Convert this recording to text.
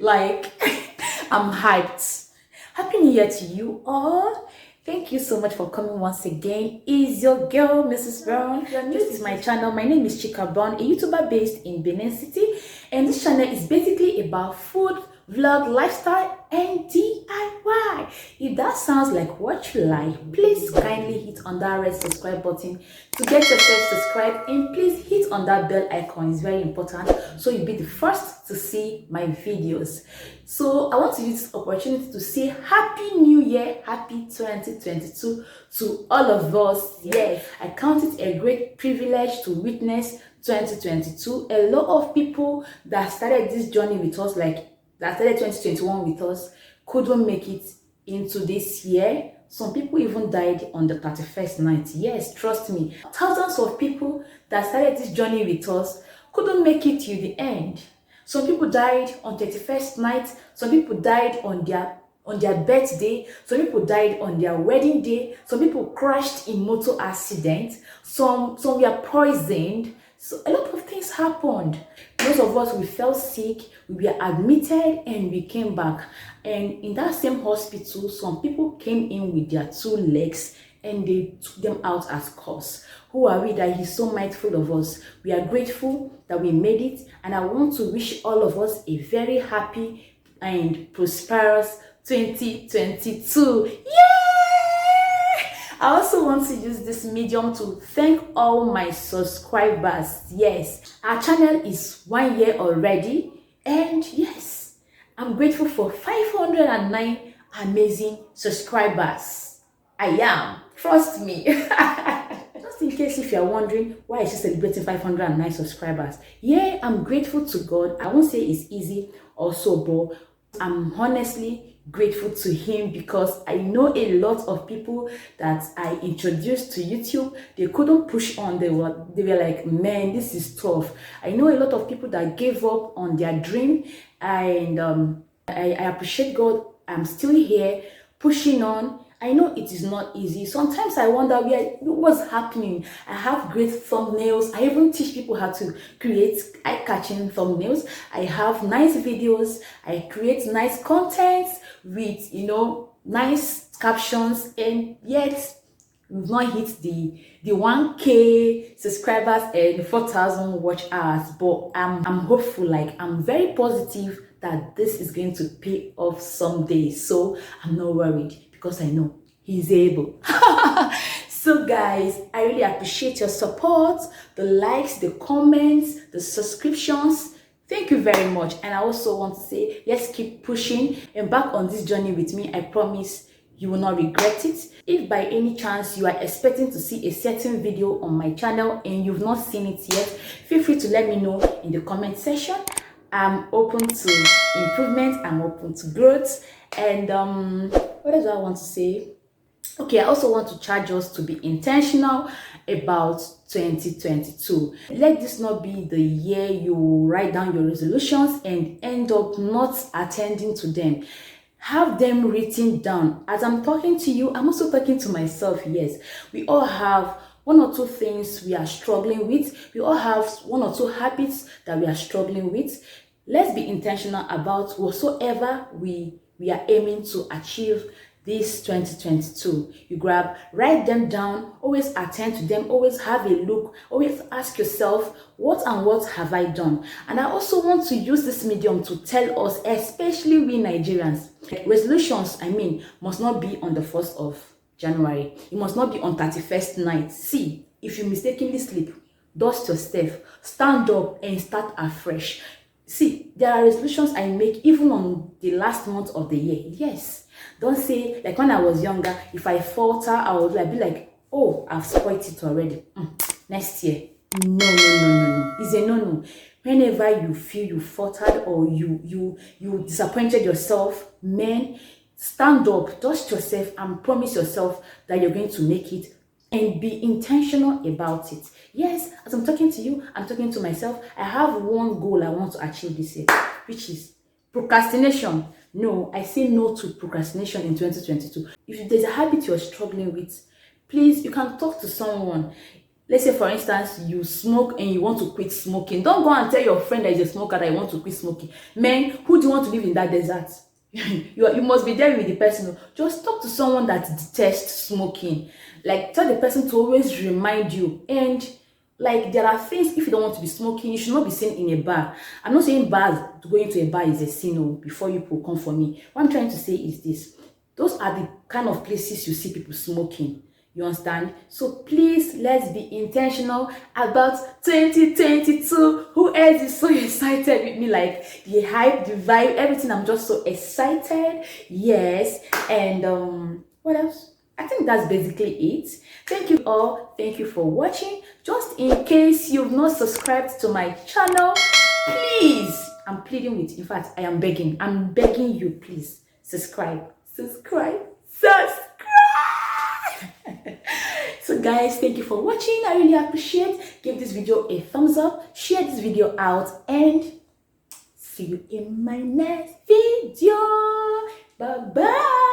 Like, I'm hyped. Happy New Year to you all. Thank you so much for coming once again. Is your girl, Mrs. Brown. This is my channel. My name is Chika Brown, a YouTuber based in Benin City. And this channel is basically about food, vlog, lifestyle, and DIY. If that sounds like what you like, please kindly hit on that red subscribe button to get yourself subscribed, and please hit on that bell icon. It's very important so you'll be the first to see my videos. So I want to use this opportunity to say Happy New Year, Happy 2022 to all of us. Yeah, I count it a great privilege to witness 2022. A lot of people that started this journey with us, like that started 2021 with us, couldn't make it into this year. Some people even died on the 31st night. Yes, trust me. Thousands of people that started this journey with us couldn't make it to the end. Some people died on 31st night. Some people died on their birthday. Some people died on their wedding day. Some people crashed in motor accidents. Some were poisoned. So a lot of things happened. Most of us, we fell sick, we were admitted, and we came back. And in that same hospital, some people came in with their 2 legs and they took them out as corpse. Who are we that He's so mindful of us? We are grateful that we made it, and I want to wish all of us a very happy and prosperous 2022. Yay! I also want to use this medium to thank all my subscribers. Yes, our channel is 1 year already, and yes, I'm grateful for 509 amazing subscribers. I am. Trust me. Just in case if you're wondering why is she celebrating 509 subscribers. Yeah, I'm grateful to God. I won't say it's easy or so, but I'm honestly grateful to Him, because I know a lot of people that I introduced to YouTube, they couldn't push on. They were like, man, this is tough. I know a lot of people that gave up on their dream, and I appreciate God. I'm still here pushing on. I know it is not easy. Sometimes I wonder what's happening. I have great thumbnails. I even teach people how to create eye-catching thumbnails. I have nice videos. I create nice content with, nice captions, and yet we've not hit the 1K subscribers and 4,000 watch hours. But I'm hopeful. Like, I'm very positive that this is going to pay off someday. So I'm not worried, because I know He's able. So guys, I really appreciate your support, the likes, the comments, the subscriptions. Thank you very much. And I also want to say, let's keep pushing and back on this journey with me. I promise you will not regret it. If by any chance you are expecting to see a certain video on my channel and you've not seen it yet, feel free to let me know in the comment section. I'm open to improvement. I'm open to growth. And what else do I want to say? Okay, I also want to charge us to be intentional about 2022. Let this not be the year you write down your resolutions and end up not attending to them. Have them written down. As I'm talking to you, I'm also talking to myself. Yes, we all have 1 or 2 things we are struggling with. We all have 1 or 2 habits that we are struggling with. Let's be intentional about whatsoever we are aiming to achieve this 2022. You write them down, always attend to them, always have a look, always ask yourself, what have I done? And I also want to use this medium to tell us, especially we Nigerians, resolutions, must not be on the 1st of January. It must not be on 31st night. See, if you mistakenly sleep, dust yourself, stand up and start afresh. See, there are resolutions I make even on the last month of the year. Yes. Don't say, like when I was younger, if I falter, I would be like, oh, I've spoiled it already. Next year. No. It's a no. Whenever you feel you faltered or you disappointed yourself, man, stand up, dust yourself, and promise yourself that you're going to make it, and be intentional about it. Yes, as I'm talking to you, I'm talking to myself. I have one goal I want to achieve this year, which is procrastination. No, I say no to procrastination in 2022. If there's a habit you're struggling with, please, you can talk to someone. let's say for instance you smoke and you want to quit smoking. Don't go and tell your friend that is a smoker that you want to quit smoking. Man, who do you want to live in that desert? You must be there with the person. Just talk to someone that detests smoking. Like, tell the person to always remind you. And like, there are things, if you don't want to be smoking, you should not be seen in a bar. I'm not saying going to a bar is a sin before you people come for me. What I'm trying to say is this: those are the kind of places you see people smoking. You understand? So please, let's be intentional about 2022. Who else is so excited with me? Like, the hype, the vibe, everything. I'm just so excited. Yes. And what else? I think that's basically it. Thank you all. Thank you for watching. Just in case you've not subscribed to my channel, please, I'm pleading with, in fact, I'm begging you, please subscribe. So guys, thank you for watching. I really appreciate. Give this video a thumbs up, share this video out, and see you in my next video. Bye bye.